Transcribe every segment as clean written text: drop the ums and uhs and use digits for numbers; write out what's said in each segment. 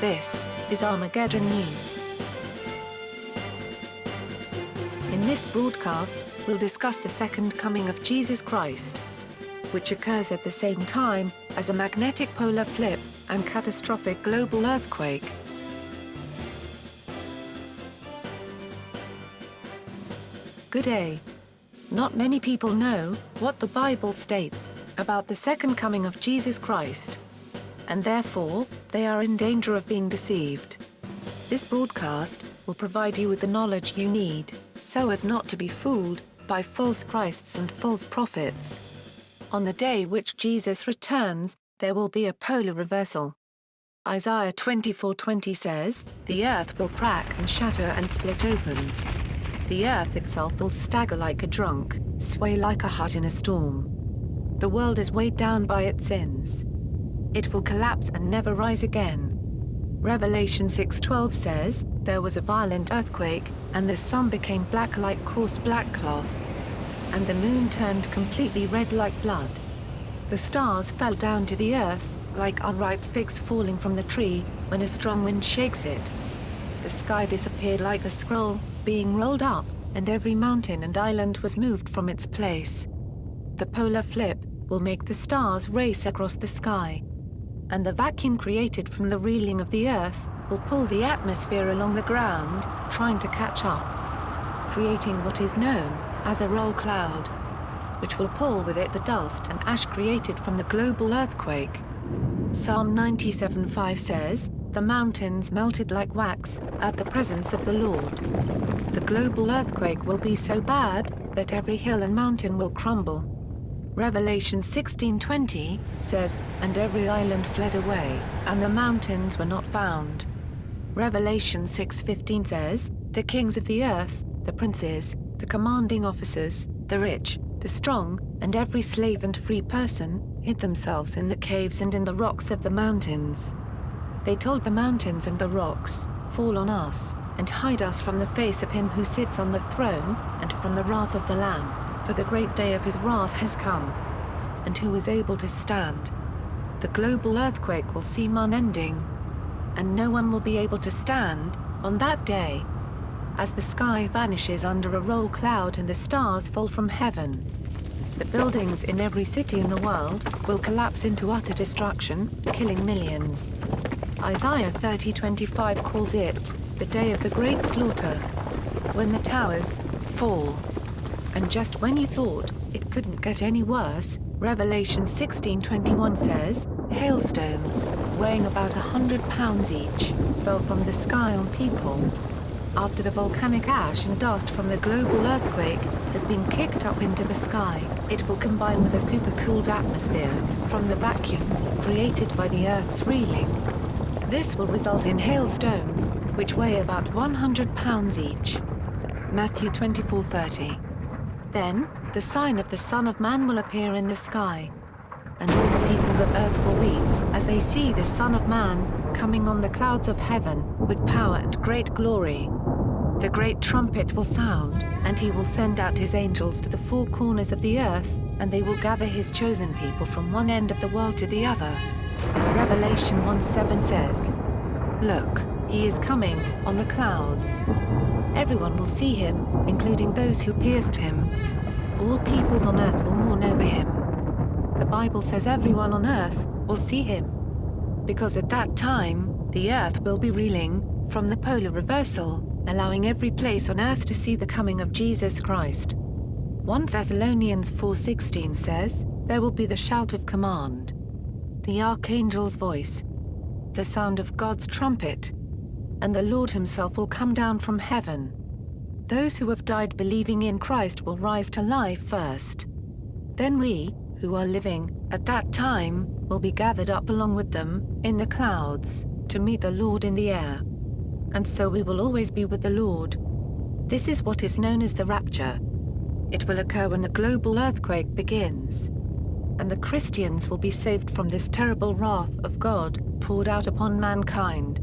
This is Armageddon News. In this broadcast, we'll discuss the second coming of Jesus Christ, which occurs at the same time as a magnetic polar flip and catastrophic global earthquake. Good day. Not many people know what the Bible states about the second coming of Jesus Christ, and therefore, they are in danger of being deceived. This broadcast will provide you with the knowledge you need, so as not to be fooled by false Christs and false prophets. On the day which Jesus returns, there will be a polar reversal. Isaiah 24:20 says, "The earth will crack and shatter and split open. The earth itself will stagger like a drunk, sway like a hut in a storm. The world is weighed down by its sins. It will collapse and never rise again." Revelation 6:12 says, "There was a violent earthquake, and the sun became black like coarse black cloth. And the moon turned completely red like blood. The stars fell down to the earth, like unripe figs falling from the tree, when a strong wind shakes it. The sky disappeared like a scroll, being rolled up, and every mountain and island was moved from its place." The polar flip will make the stars race across the sky, and the vacuum created from the reeling of the earth will pull the atmosphere along the ground, trying to catch up, creating what is known as a roll cloud, which will pull with it the dust and ash created from the global earthquake. Psalm 97:5 says, "The mountains melted like wax at the presence of the Lord." The global earthquake will be so bad that every hill and mountain will crumble. Revelation 16:20 says, "And every island fled away, and the mountains were not found." Revelation 6:15 says, "The kings of the earth, the princes, the commanding officers, the rich, the strong, and every slave and free person, hid themselves in the caves and in the rocks of the mountains. They told the mountains and the rocks, 'Fall on us, and hide us from the face of him who sits on the throne, and from the wrath of the Lamb, for the great day of his wrath has come. And who is able to stand?' The global earthquake will seem unending, and no one will be able to stand on that day, as the sky vanishes under a roll cloud and the stars fall from heaven. The buildings in every city in the world will collapse into utter destruction, killing millions." Isaiah 30:25 calls it, "the day of the great slaughter, when the towers fall." And just when you thought it couldn't get any worse, Revelation 16:21 says, "Hailstones, weighing about 100 pounds each, fell from the sky on people." After the volcanic ash and dust from the global earthquake has been kicked up into the sky, it will combine with a supercooled atmosphere from the vacuum created by the Earth's reeling. This will result in hailstones, which weigh about 100 pounds each. Matthew 24:30. "Then, the sign of the Son of Man will appear in the sky. And all the peoples of earth will weep, as they see the Son of Man, coming on the clouds of heaven, with power and great glory. The great trumpet will sound, and he will send out his angels to the four corners of the earth, and they will gather his chosen people from one end of the world to the other." Revelation 1:7 says, "Look, he is coming on the clouds. Everyone will see him, including those who pierced him. All peoples on earth will mourn over him." The Bible says everyone on earth will see him, because at that time, the earth will be reeling from the polar reversal, allowing every place on earth to see the coming of Jesus Christ. 1 Thessalonians 4:16 says, "There will be the shout of command, the archangel's voice, the sound of God's trumpet, and the Lord himself will come down from heaven. Those who have died believing in Christ will rise to life first. Then we, who are living at that time, will be gathered up along with them in the clouds to meet the Lord in the air. And so we will always be with the Lord." This is what is known as the Rapture. It will occur when the global earthquake begins, and the Christians will be saved from this terrible wrath of God poured out upon mankind.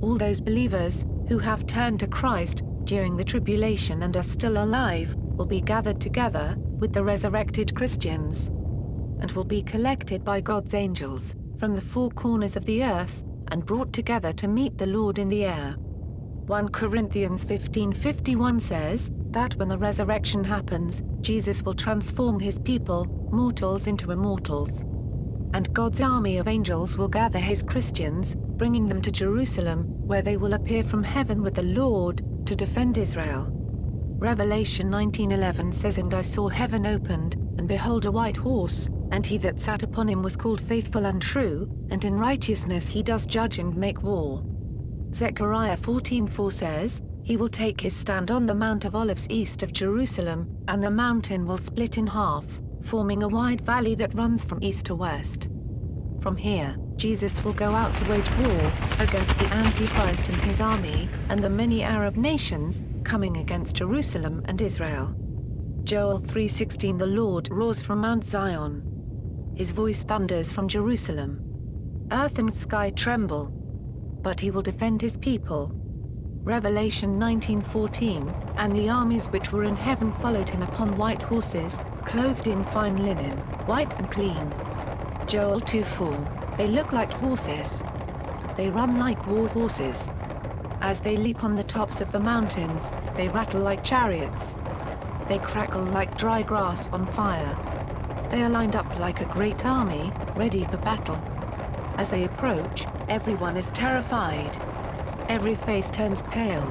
All those believers who have turned to Christ during the tribulation and are still alive will be gathered together with the resurrected Christians, and will be collected by God's angels from the four corners of the earth and brought together to meet the Lord in the air. 1 Corinthians 15:51 says, that when the resurrection happens, Jesus will transform his people, mortals into immortals. And God's army of angels will gather his Christians, bringing them to Jerusalem, where they will appear from heaven with the Lord, to defend Israel. Revelation 19:11 says, and I saw heaven opened, and behold a white horse, and he that sat upon him was called Faithful and True, and in righteousness he does judge and make war. Zechariah 14:4 says, he will take his stand on the Mount of Olives east of Jerusalem, and the mountain will split in half, forming a wide valley that runs from east to west. From here, Jesus will go out to wage war against the Antichrist and his army, and the many Arab nations, coming against Jerusalem and Israel. Joel 3:16 The Lord roars from Mount Zion. His voice thunders from Jerusalem. Earth and sky tremble. But he will defend his people. Revelation 19:14, and the armies which were in heaven followed him upon white horses, clothed in fine linen, white and clean. Joel 2:4, they look like horses. They run like war horses. As they leap on the tops of the mountains, they rattle like chariots. They crackle like dry grass on fire. They are lined up like a great army, ready for battle. As they approach, everyone is terrified. Every face turns pale.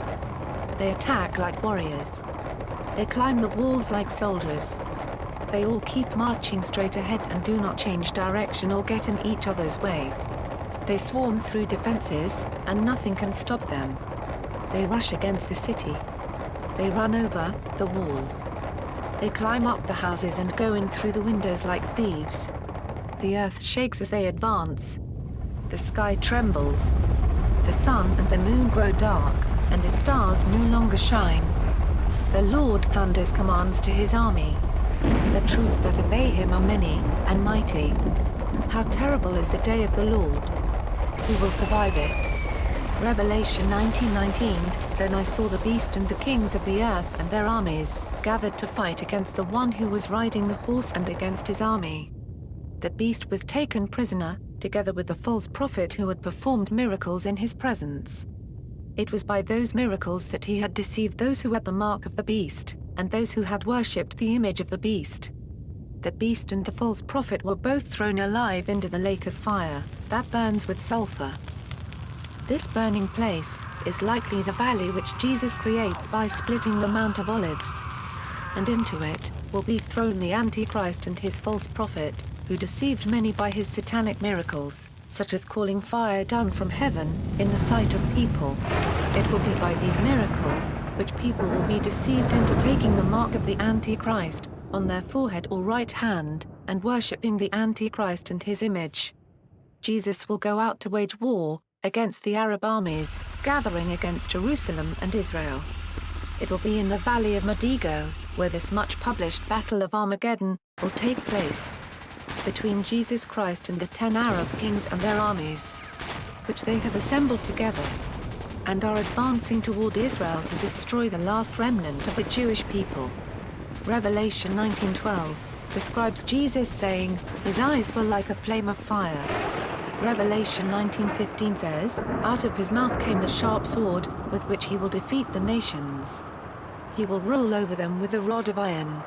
They attack like warriors. They climb the walls like soldiers. They all keep marching straight ahead and do not change direction or get in each other's way. They swarm through defenses, and nothing can stop them. They rush against the city. They run over the walls. They climb up the houses and go in through the windows like thieves. The earth shakes as they advance. The sky trembles. The sun and the moon grow dark, and the stars no longer shine. The Lord thunders commands to his army. The troops that obey him are many and mighty. How terrible is the day of the Lord! Who will survive it? Revelation 19:19, then I saw the beast and the kings of the earth and their armies, gathered to fight against the one who was riding the horse and against his army. The beast was taken prisoner, together with the false prophet who had performed miracles in his presence. It was by those miracles that he had deceived those who had the mark of the beast, and those who had worshipped the image of the beast. The beast and the false prophet were both thrown alive into the lake of fire, that burns with sulfur. This burning place is likely the valley which Jesus creates by splitting the Mount of Olives. And into it will be thrown the Antichrist and his false prophet, who deceived many by his satanic miracles, such as calling fire down from heaven, in the sight of people. It will be by these miracles, which people will be deceived into taking the mark of the Antichrist, on their forehead or right hand, and worshipping the Antichrist and his image. Jesus will go out to wage war against the Arab armies, gathering against Jerusalem and Israel. It will be in the valley of Megiddo, where this much-published Battle of Armageddon will take place, between Jesus Christ and the 10 Arab kings and their armies, which they have assembled together, and are advancing toward Israel to destroy the last remnant of the Jewish people. Revelation 19:12 describes Jesus saying, his eyes were like a flame of fire. Revelation 19:15 says, out of his mouth came a sharp sword, with which he will defeat the nations. He will rule over them with a rod of iron.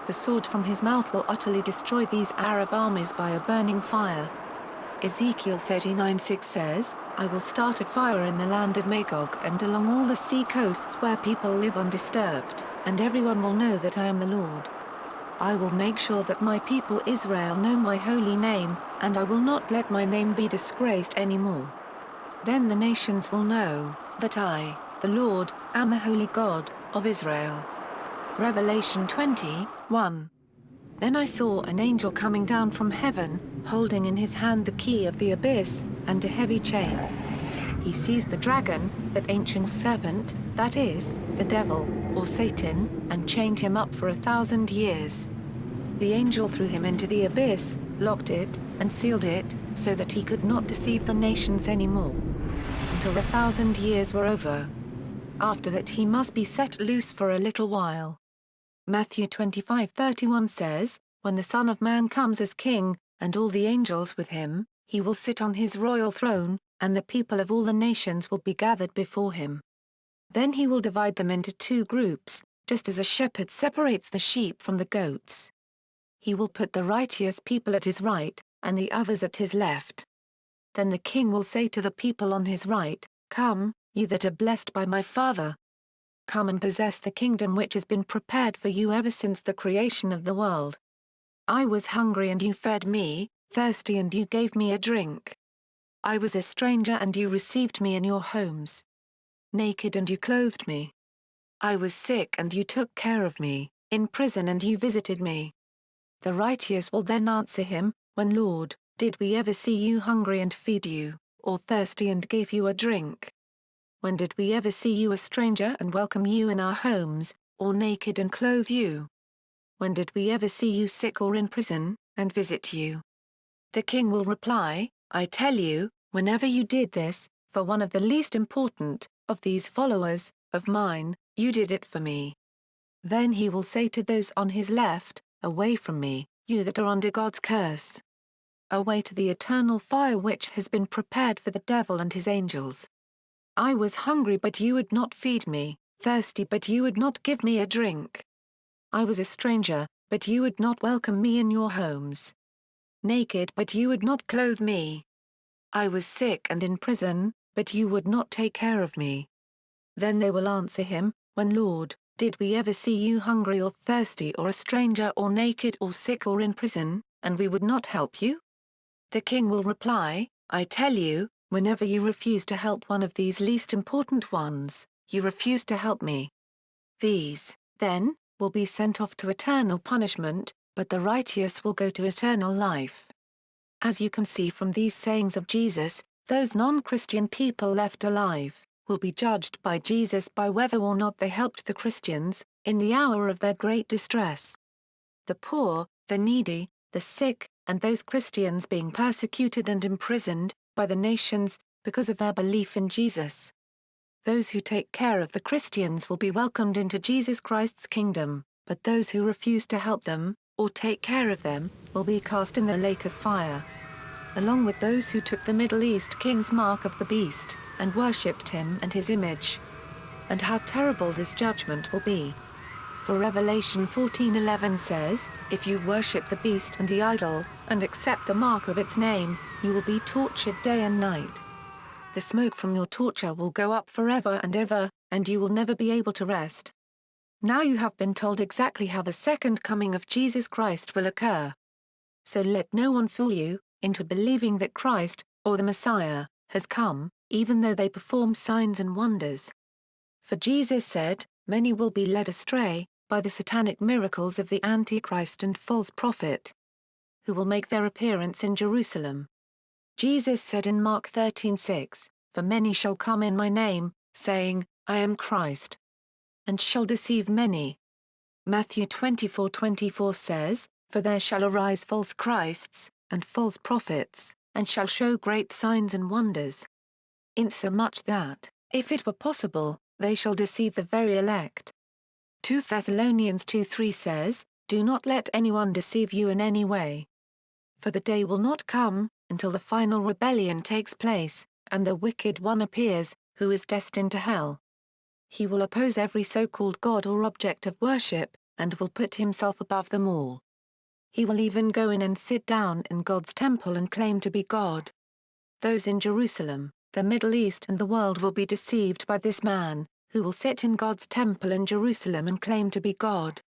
The sword from his mouth will utterly destroy these Arab armies by a burning fire. Ezekiel 39:6 says, I will start a fire in the land of Magog and along all the sea coasts where people live undisturbed, and everyone will know that I am the Lord. I will make sure that my people Israel know my holy name, and I will not let my name be disgraced anymore. Then the nations will know that I, the Lord, am the holy God of Israel. Revelation 20:1. Then I saw an angel coming down from heaven, holding in his hand the key of the abyss, and a heavy chain. He seized the dragon, that ancient serpent, that is, the devil, or Satan, and chained him up for 1,000 years. The angel threw him into the abyss, locked it, and sealed it, so that he could not deceive the nations anymore, until the 1,000 years were over. After that he must be set loose for a little while. Matthew 25:31 says, when the Son of Man comes as King, and all the angels with him, He will sit on his royal throne, and the people of all the nations will be gathered before him. Then he will divide them into two groups, just as a shepherd separates the sheep from the goats. He will put the righteous people at his right, and the others at his left. Then the king will say to the people on his right, "Come, you that are blessed by my Father. Come and possess the kingdom which has been prepared for you ever since the creation of the world. I was hungry and you fed me, thirsty and you gave me a drink. I was a stranger and you received me in your homes. Naked and you clothed me. I was sick and you took care of me, in prison and you visited me." The righteous will then answer him, "When Lord, did we ever see you hungry and feed you, or thirsty and gave you a drink? When did we ever see you a stranger and welcome you in our homes, or naked and clothe you? When did we ever see you sick or in prison, and visit you?" The king will reply, "I tell you, whenever you did this, for one of the least important of these followers of mine, you did it for me." Then he will say to those on his left, "Away from me, you that are under God's curse. Away to the eternal fire which has been prepared for the devil and his angels. I was hungry but you would not feed me, thirsty but you would not give me a drink. I was a stranger, but you would not welcome me in your homes. Naked but you would not clothe me. I was sick and in prison, but you would not take care of me." Then they will answer him, "When Lord, did we ever see you hungry or thirsty or a stranger or naked or sick or in prison, and we would not help you?" The king will reply, "I tell you, whenever you refuse to help one of these least important ones, you refuse to help me." These, then, will be sent off to eternal punishment, but the righteous will go to eternal life. As you can see from these sayings of Jesus, those non-Christian people left alive will be judged by Jesus by whether or not they helped the Christians in the hour of their great distress. The poor, the needy, the sick, and those Christians being persecuted and imprisoned by the nations because of their belief in Jesus. Those who take care of the Christians will be welcomed into Jesus Christ's kingdom, but those who refuse to help them, or take care of them, will be cast in the lake of fire. Along with those who took the Middle East king's mark of the beast, and worshipped him and his image. And how terrible this judgment will be. For Revelation 14:11 says, "If you worship the beast and the idol, and accept the mark of its name, you will be tortured day and night. The smoke from your torture will go up forever and ever, and you will never be able to rest." Now you have been told exactly how the second coming of Jesus Christ will occur. So let no one fool you into believing that Christ, or the Messiah, has come, even though they perform signs and wonders. For Jesus said, "Many will be led astray by the satanic miracles of the Antichrist and false prophet, who will make their appearance in Jerusalem." Jesus said in Mark 13:6, "For many shall come in my name, saying, I am Christ, and shall deceive many." Matthew 24:24 says, "For there shall arise false Christs, and false prophets, and shall show great signs and wonders. Insomuch that, if it were possible, they shall deceive the very elect." 2 Thessalonians 2:3 says, "Do not let anyone deceive you in any way. For the day will not come, until the final rebellion takes place, and the wicked one appears, who is destined to hell. He will oppose every so-called God or object of worship, and will put himself above them all. He will even go in and sit down in God's temple and claim to be God." Those in Jerusalem, the Middle East and the world will be deceived by this man, who will sit in God's temple in Jerusalem and claim to be God.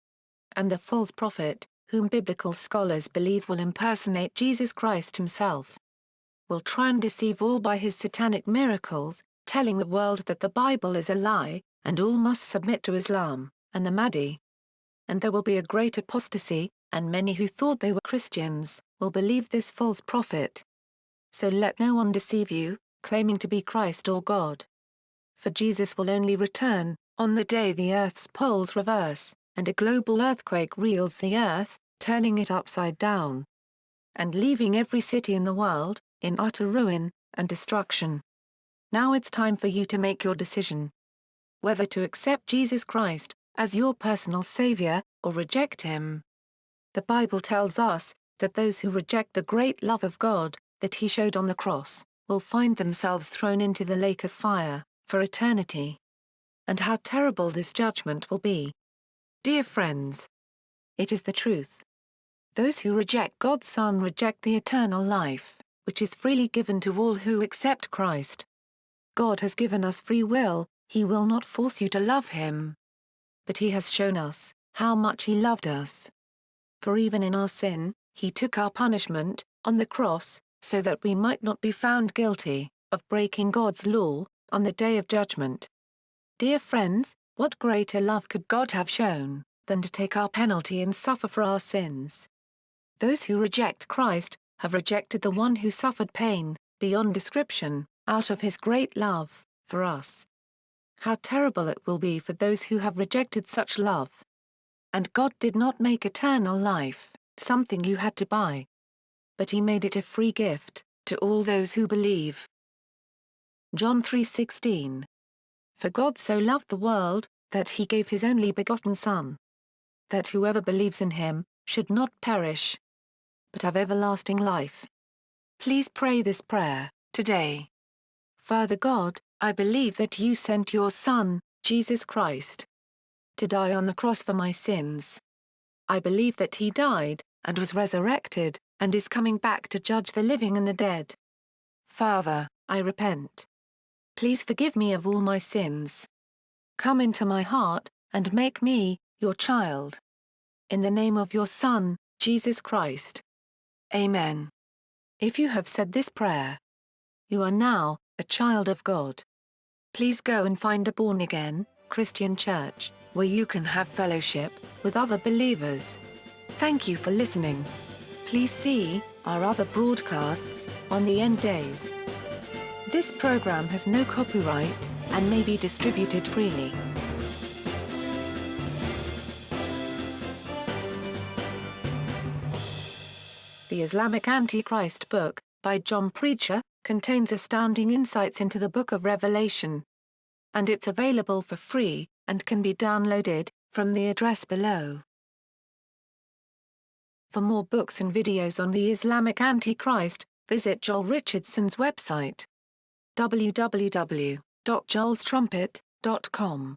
And the false prophet, whom biblical scholars believe will impersonate Jesus Christ himself, will try and deceive all by his satanic miracles, telling the world that the Bible is a lie, and all must submit to Islam and the Mahdi. And there will be a great apostasy, and many who thought they were Christians will believe this false prophet. So let no one deceive you, claiming to be Christ or God. For Jesus will only return on the day the earth's poles reverse, and a global earthquake reels the earth, turning it upside down, and leaving every city in the world in utter ruin and destruction. Now it's time for you to make your decision. Whether to accept Jesus Christ as your personal Savior, or reject him. The Bible tells us that those who reject the great love of God that he showed on the cross, will find themselves thrown into the lake of fire, for eternity. And how terrible this judgment will be. Dear friends, it is the truth. Those who reject God's Son reject the eternal life, which is freely given to all who accept Christ. God has given us free will, he will not force you to love him. But he has shown us how much he loved us. For even in our sin, he took our punishment on the cross, so that we might not be found guilty of breaking God's law on the day of judgment. Dear friends, what greater love could God have shown than to take our penalty and suffer for our sins? Those who reject Christ have rejected the one who suffered pain beyond description out of his great love for us. How terrible it will be for those who have rejected such love. And God did not make eternal life something you had to buy, but he made it a free gift to all those who believe. John 3:16. For God so loved the world, that he gave his only begotten Son, that whoever believes in him should not perish, but have everlasting life. Please pray this prayer today. Father God, I believe that you sent your Son, Jesus Christ, to die on the cross for my sins. I believe that he died, and was resurrected, and is coming back to judge the living and the dead. Father, I repent. Please forgive me of all my sins. Come into my heart, and make me your child. In the name of your Son, Jesus Christ. Amen. If you have said this prayer, you are now a child of God. Please go and find a born-again Christian church, where you can have fellowship with other believers. Thank you for listening. Please see our other broadcasts on the end days. This program has no copyright and may be distributed freely. The Islamic Antichrist book, by John Preacher, contains astounding insights into the Book of Revelation. And it's available for free, and can be downloaded from the address below. For more books and videos on the Islamic Antichrist, visit Joel Richardson's website, www.joelstrumpet.com.